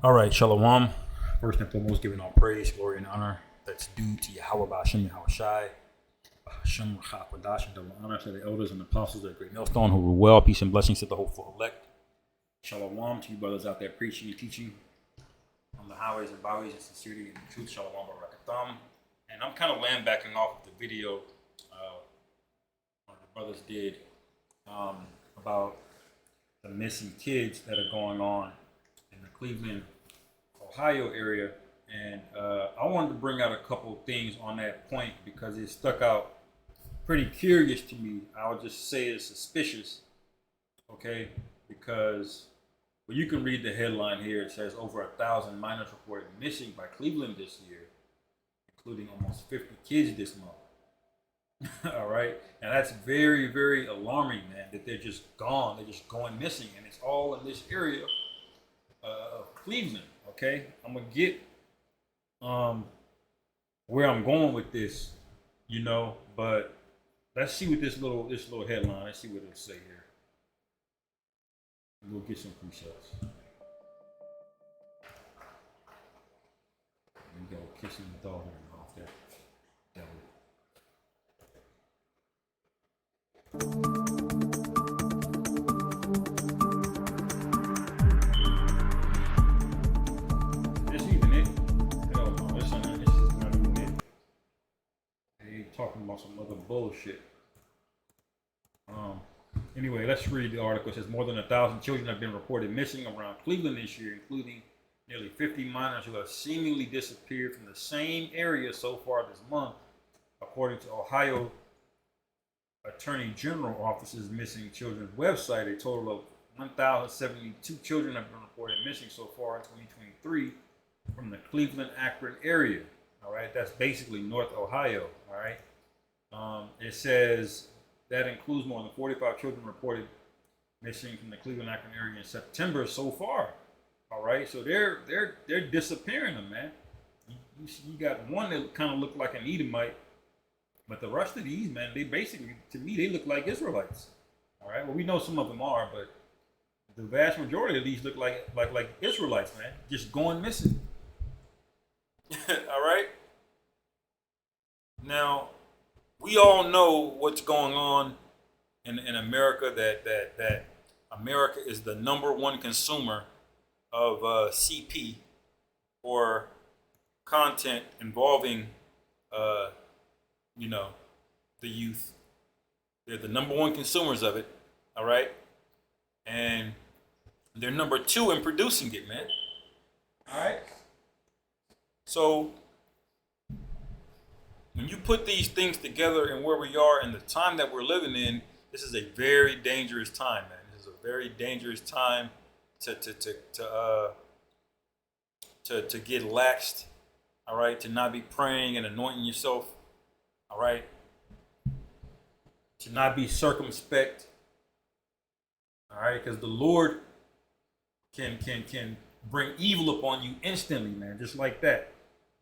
All right, Shalom. First and foremost, giving all praise, glory, and honor that's due to Yahweh Ba'ashem Yahweh Shai. Hashem Chakwadash and double honor to the elders and apostles of the great millstone who rule well. Peace and blessings to the hopeful elect. Shalom to you brothers out there preaching and teaching on the highways and byways in sincerity and truth. Shalom Barakatam. And I'm kind of backing off of the video one of the brothers did about the missing kids that are going on in the Cleveland, Ohio area. And I wanted to bring out a couple things on that point because it stuck out pretty curious to me. I would just say it's suspicious, okay? Because well, you can read the headline here. It says over 1,000 minors reported missing by Cleveland this year, including almost 50 kids this month. All right, and that's very, very alarming, man. That they're just gone. They're just going missing, and it's all in this area of Cleveland. Okay, I'm gonna get where I'm going with this, but let's see what this little headline. Let's see what it'll say here. We'll get some precepts. We go kissing the dog off there. This even it? Hell no, this is not even it. They talking about some other bullshit. Anyway, let's read the article. It says more than 1,000 children have been reported missing around Cleveland this year, including nearly 50 minors who have seemingly disappeared from the same area so far this month, according to Ohio Attorney General Office's Missing Children's website. A total of 1,072 children have been reported missing so far in 2023 from the Cleveland-Akron area. All right, that's basically North Ohio. All right, it says that includes more than 45 children reported missing from the Cleveland-Akron area in September so far. All right, so they're disappearing them, man. You got one that kind of looked like an Edomite, but the rest of these, man, they basically, to me, they look like Israelites. All right, well, we know some of them are, but the vast majority of these look like Israelites, man, just going missing. All right. Now, we all know what's going on in America. That America is the number one consumer of CP or content involving, the youth. They're the number one consumers of it. All right, and they're number two in producing it, man. All right. So when you put these things together and where we are and the time that we're living in, this is a very dangerous time, man. This is a very dangerous time to get laxed, all right, to not be praying and anointing yourself, all right, to not be circumspect, all right, because the Lord can bring evil upon you instantly, man, just like that,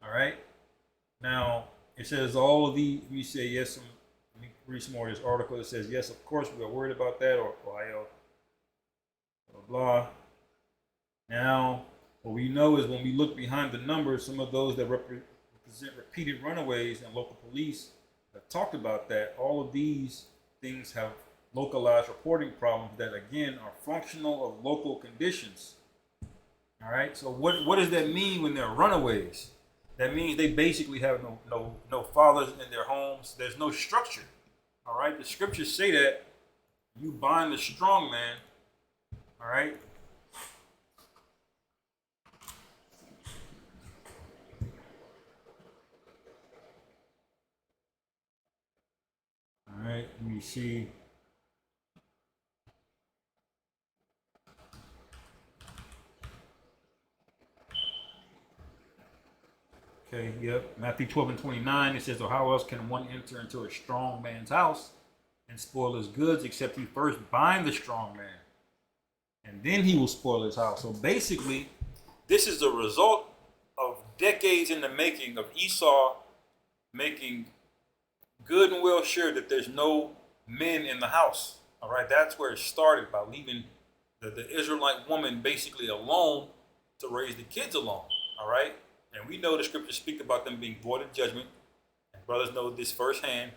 all right. Now, it says all of these, we say yes, let me read some more of this article. It says, yes, of course, we are worried about that, or blah, blah. Now, what we know is when we look behind the numbers, some of those that represent repeated runaways and local police have talked about that. All of these things have localized reporting problems that, again, are functional of local conditions. All right, so what does that mean when they're runaways? That means they basically have no fathers in their homes. There's no structure. All right, the scriptures say that you bind the strong man. All right. All right, let me see. Okay, yep. Matthew 12:29, it says, or how else can one enter into a strong man's house and spoil his goods except he first bind the strong man, and then he will spoil his house. So basically, this is the result of decades in the making of Esau making good and well sure that there's no men in the house. All right, that's where it started, by leaving the Israelite woman basically alone to raise the kids along. All right, and we know the scriptures speak about them being void of judgment. And brothers know this firsthand.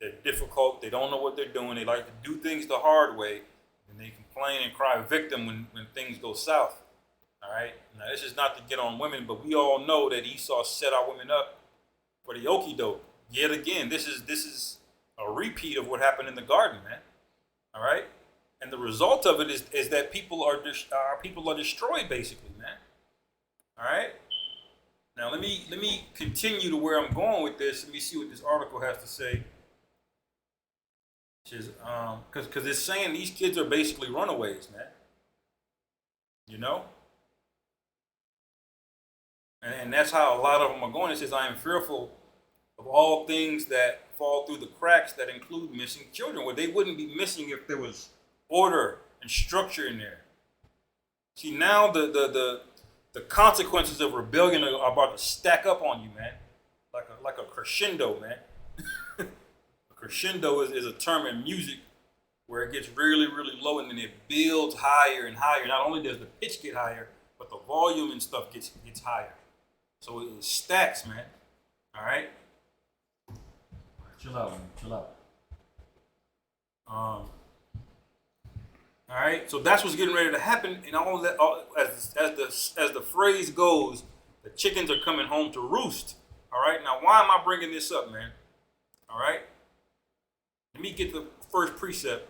They're difficult. They don't know what they're doing. They like to do things the hard way, and they complain and cry victim when things go south. All right. Now this is not to get on women, but we all know that Esau set our women up for the okie doke. Yet again, this is a repeat of what happened in the garden, man. All right. And the result of it is that people are destroyed, basically, man. All right. Now let me continue to where I'm going with this. Let me see what this article has to say. Because it's saying these kids are basically runaways, man. You know? And that's how a lot of them are going. It says, I am fearful of all things that fall through the cracks that include missing children. Well, they wouldn't be missing if there was order and structure in there. See, now the consequences of rebellion are about to stack up on you, man. Like a crescendo, man. Crescendo is a term in music where it gets really, really low and then it builds higher and higher. Not only does the pitch get higher, but the volume and stuff gets higher. So it stacks, man. All right? Chill out, man. Chill out. All right? So that's what's getting ready to happen. And all that, as the phrase goes, the chickens are coming home to roost. All right? Now, why am I bringing this up, man? All right? Let me get the first precept.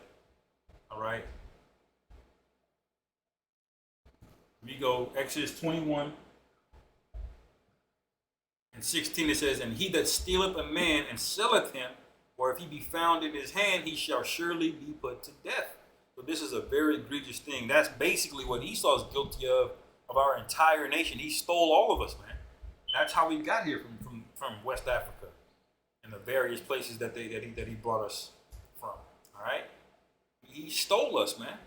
All right. Let me go Exodus 21 and 16. It says, and he that stealeth a man and selleth him, or if he be found in his hand, he shall surely be put to death. So this is a very egregious thing. That's basically what Esau is guilty of our entire nation. He stole all of us, man. That's how we got here from West Africa and the various places that he brought us from. All right, he stole us, man.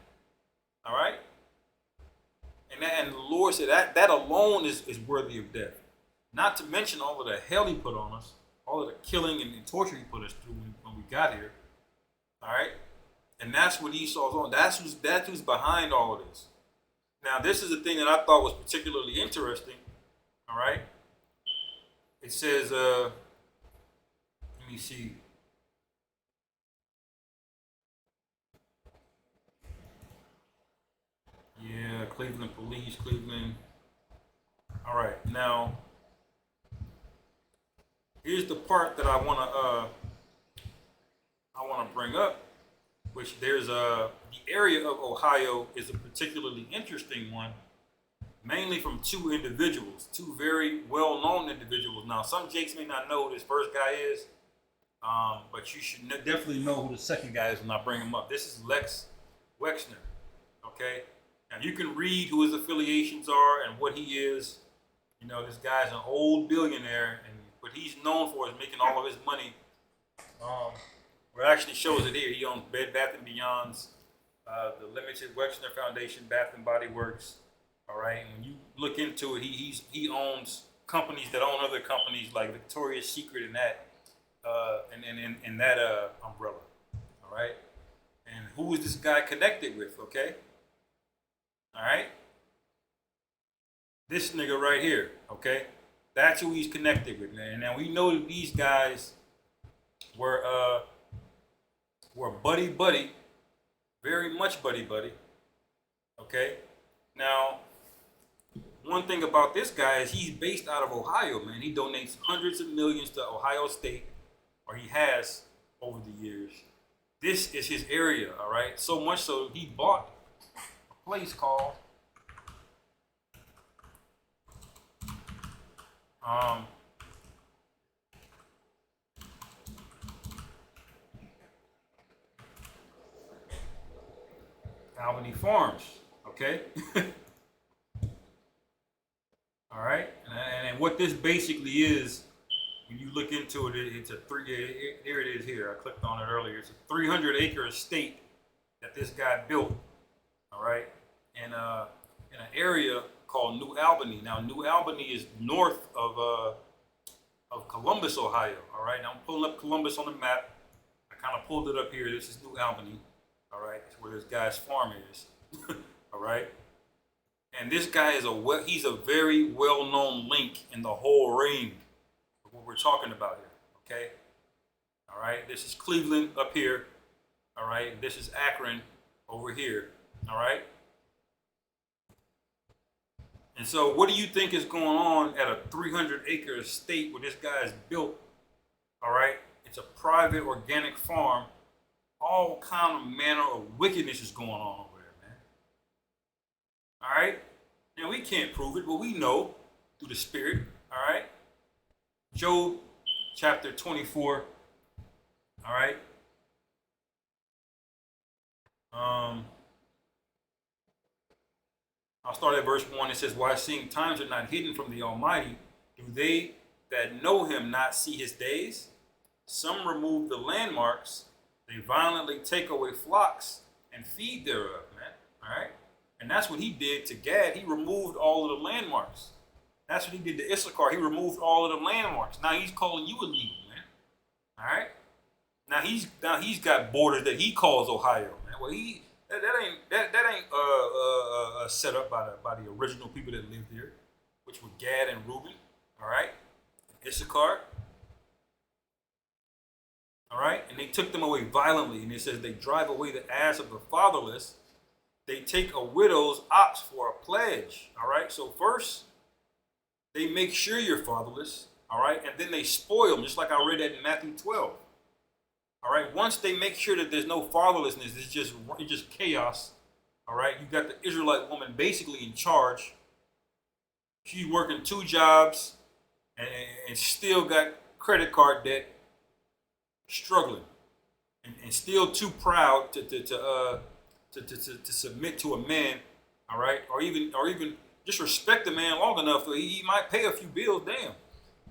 All right, and the Lord said that alone is worthy of death. Not to mention all of the hell he put on us, all of the killing and torture he put us through when we got here. All right, and that's what Esau's on. That's who's behind all of this. Now, this is the thing that I thought was particularly interesting. All right, it says, let me see. Yeah, Cleveland police, Cleveland. All right, now here's the part that I wanna bring up, which there's the area of Ohio is a particularly interesting one, mainly from two individuals, two very well-known individuals. Now, some Jakes may not know who this first guy is, but you should definitely know who the second guy is when I bring him up. This is Lex Wexner, okay? Now, you can read who his affiliations are and what he is. You know, this guy's an old billionaire, and what he's known for is making all of his money. Where it actually shows it here. He owns Bed Bath & Beyond's, the Limited Wexner Foundation, Bath & Body Works. All right, and when you look into it, he owns companies that own other companies like Victoria's Secret and that, and that umbrella. All right, and who is this guy connected with? Okay. All right, this nigga right here. Okay, that's who he's connected with, man. Now we know that these guys were buddy, very much buddy. Okay, now one thing about this guy is he's based out of Ohio, man. He donates hundreds of millions to Ohio State, or he has over the years. This is his area, all right? So much so he bought a place called Albany Farms, okay? All right, and what this basically is, when you look into it, it's a here it is here. I clicked on it earlier. It's a 300-acre estate that this guy built. All right, in an area called New Albany. Now, New Albany is north of Columbus, Ohio. All right, now I'm pulling up Columbus on the map. I kind of pulled it up here. This is New Albany. All right, it's where this guy's farm is. All right. And this guy is he's a very well-known link in the whole ring of what we're talking about here. Okay. All right. This is Cleveland up here. All right. This is Akron over here. All right. And so, what do you think is going on at a 300-acre estate where this guy is built? All right. It's a private organic farm. All kind of manner of wickedness is going on over there, man. All right. Now we can't prove it, but we know through the Spirit. All right. Job chapter 24. All right. I'll start at verse 1. It says, "Why, seeing times are not hidden from the Almighty, do they that know him not see his days? Some remove the landmarks, they violently take away flocks and feed thereof," man. All right. And that's what he did to Gad. He removed all of the landmarks. That's what he did to Issachar. He removed all of the landmarks. Now he's calling you illegal, man. All right. Now he's got borders that he calls Ohio, man. Well, that ain't set up by the original people that lived here, which were Gad and Reuben. All right. Issachar. All right. And they took them away violently. And it says they drive away the ass of the fatherless. They take a widow's ox for a pledge. All right. So first, they make sure you're fatherless. All right. And then they spoil them, just like I read that in Matthew 12. All right. Once they make sure that there's no fatherlessness, it's just chaos. All right. You got the Israelite woman basically in charge. She's working 2 jobs and still got credit card debt, struggling, and still too proud to submit to a man, all right, or even just respect the man long enough so he might pay a few bills, damn,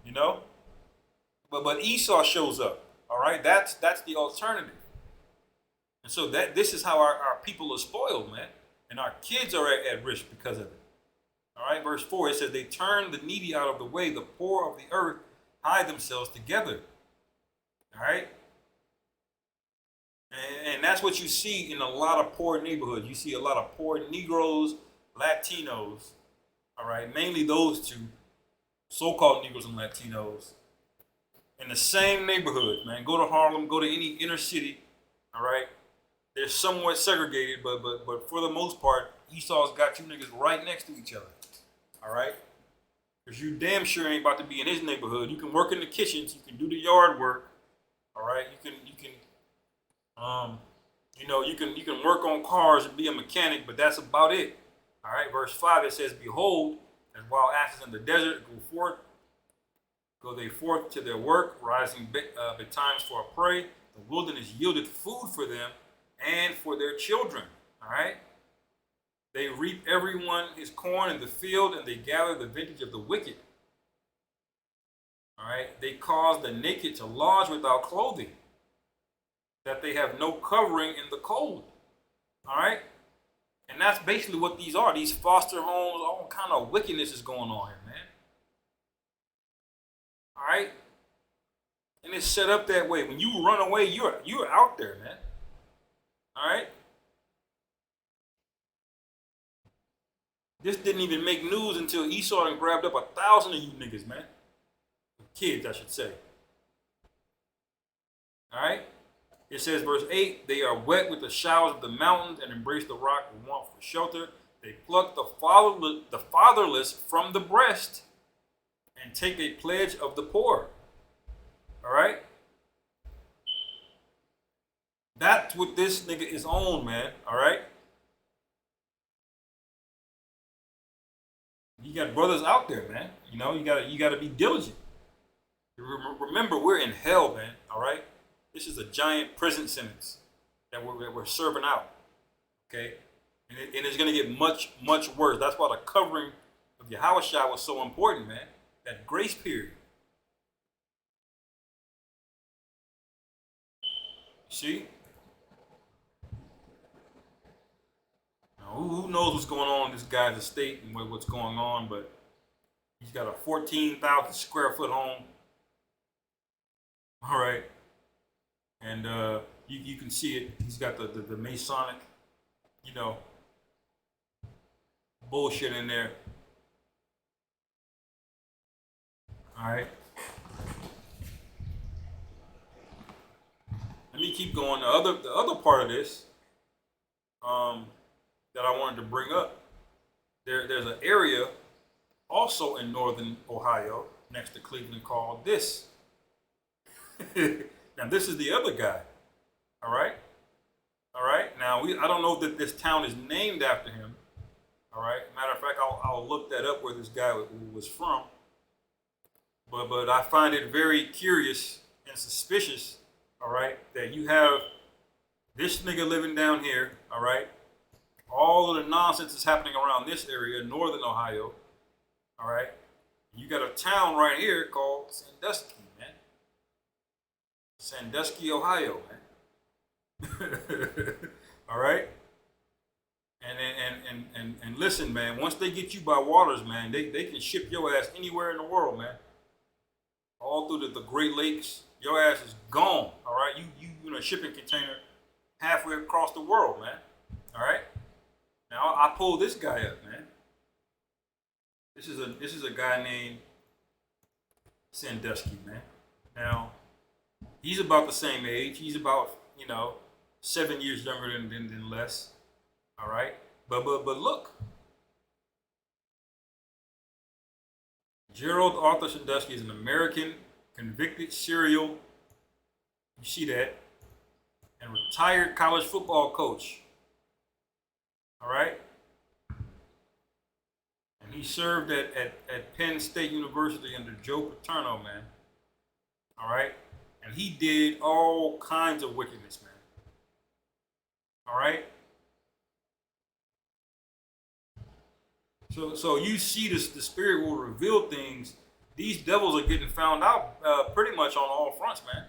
you know. But Esau shows up, all right. That's the alternative, and so this is how our people are spoiled, man, and our kids are at risk because of it. All right, verse 4, it says they turn the needy out of the way, the poor of the earth hide themselves together. All right. And that's what you see in a lot of poor neighborhoods. You see a lot of poor Negroes, Latinos, all right, mainly those two, so-called Negroes and Latinos, in the same neighborhood, man. Go to Harlem, go to any inner city, all right. They're somewhat segregated, but for the most part, Esau's got you niggas right next to each other, all right. Because you damn sure ain't about to be in his neighborhood. You can work in the kitchens, you can do the yard work, all right. You can you can work on cars and be a mechanic, but that's about it. All right, verse 5, it says, "Behold, as wild asses in the desert go they forth to their work, rising betimes for a prey. The wilderness yielded food for them and for their children." All right. They reap everyone his corn in the field, and they gather the vintage of the wicked. All right. They cause the naked to lodge without clothing, that they have no covering in the cold. All right. And that's basically what these are. These foster homes, all kind of wickedness is going on here, man. All right. And it's set up that way. When you run away, you're out there, man. All right. This didn't even make news until Esau and grabbed up 1,000 of you niggas, man. Kids, I should say. All right. It says, verse 8, "They are wet with the showers of the mountains and embrace the rock and want for shelter. They pluck the fatherless from the breast and take a pledge of the poor." All right. That's what this nigga is on, man. All right. You got brothers out there, man. You know, you gotta be diligent. Remember, we're in hell, man. All right. This is a giant prison sentence that we're serving out. Okay. And it's going to get much, much worse. That's why the covering of Yahushua was so important, man. That grace period. See? Now, who knows what's going on in this guy's estate and what's going on, but he's got a 14,000 square foot home. All right. And you can see it. He's got the Masonic, bullshit in there. All right. Let me keep going. The other part of this that I wanted to bring up. There's an area also in northern Ohio next to Cleveland called this. Now this is the other guy. All right. All right. Now I don't know that this town is named after him. All right. Matter of fact, I'll look that up where this guy was from. But I find it very curious and suspicious. All right, that you have this nigga living down here. All right. All of the nonsense is happening around this area, northern Ohio. All right. You got a town right here called Sandusky, man. Sandusky, Ohio, man. All right. And listen, man. Once they get you by waters, man, they can ship your ass anywhere in the world, man. All through the Great Lakes, your ass is gone. All right. You in a shipping container halfway across the world, man. All right. Now I pulled this guy up, man. This is a guy named Sandusky, man. Now he's about the same age. He's about 7 years younger than Les. All right, but look, Gerald Arthur Sandusky is an American convicted serial. You see that, and retired college football coach. All right. And he served at Penn State University under Joe Paterno, man. All right. And he did all kinds of wickedness, man. All right. So you see this, the Spirit will reveal things. These devils are getting found out pretty much on all fronts, man.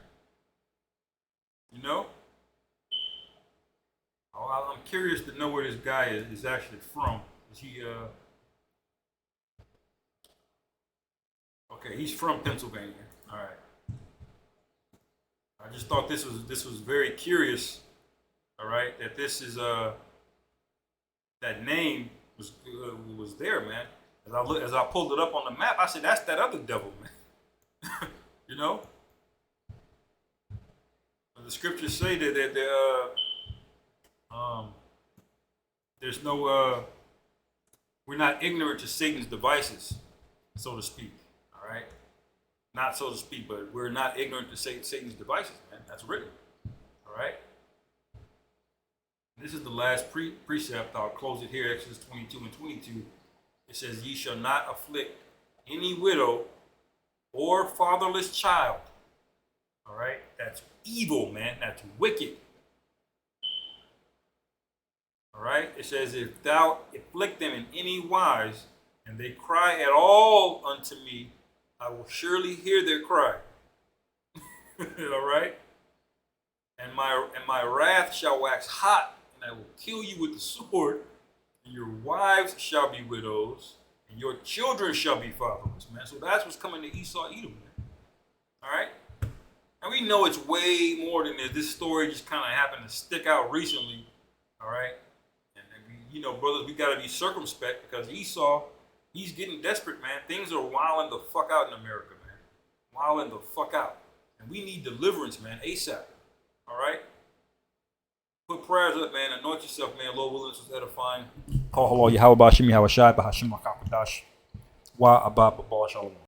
You know? I'm curious to know where this guy is actually from. Is he okay, he's from Pennsylvania. All right. I just thought this was very curious. All right, that this is that name was there, man. As I pulled it up on the map, I said that's that other devil, man. You know? The scriptures say that there's no we're not ignorant to Satan's devices, so to speak. All right, not so to speak, but we're not ignorant to Satan's devices, man. That's written. All right. This is the last precept. I'll close it here. Exodus 22 and 22. It says, "Ye shall not afflict any widow or fatherless child." All right, that's evil, man. That's wicked. All right, it says, "If thou afflict them in any wise, and they cry at all unto me, I will surely hear their cry." All right, and my wrath shall wax hot, and I will kill you with the sword, and your wives shall be widows, and your children shall be fatherless, man. So that's what's coming to Esau, Edom, man. All right, and we know it's way more than this. This story just kind of happened to stick out recently. All right. Brothers, we got to be circumspect because Esau, he's getting desperate, man. Things are wilding the fuck out in America, man. Wilding the fuck out. And we need deliverance, man, ASAP. All right? Put prayers up, man. Anoint yourself, man. Lord willing, this was edifying. Call hello, Yahweh Bashim, Yahweh Shai, Bahashim, Makapadash. Wa Abba, Babal Shalom.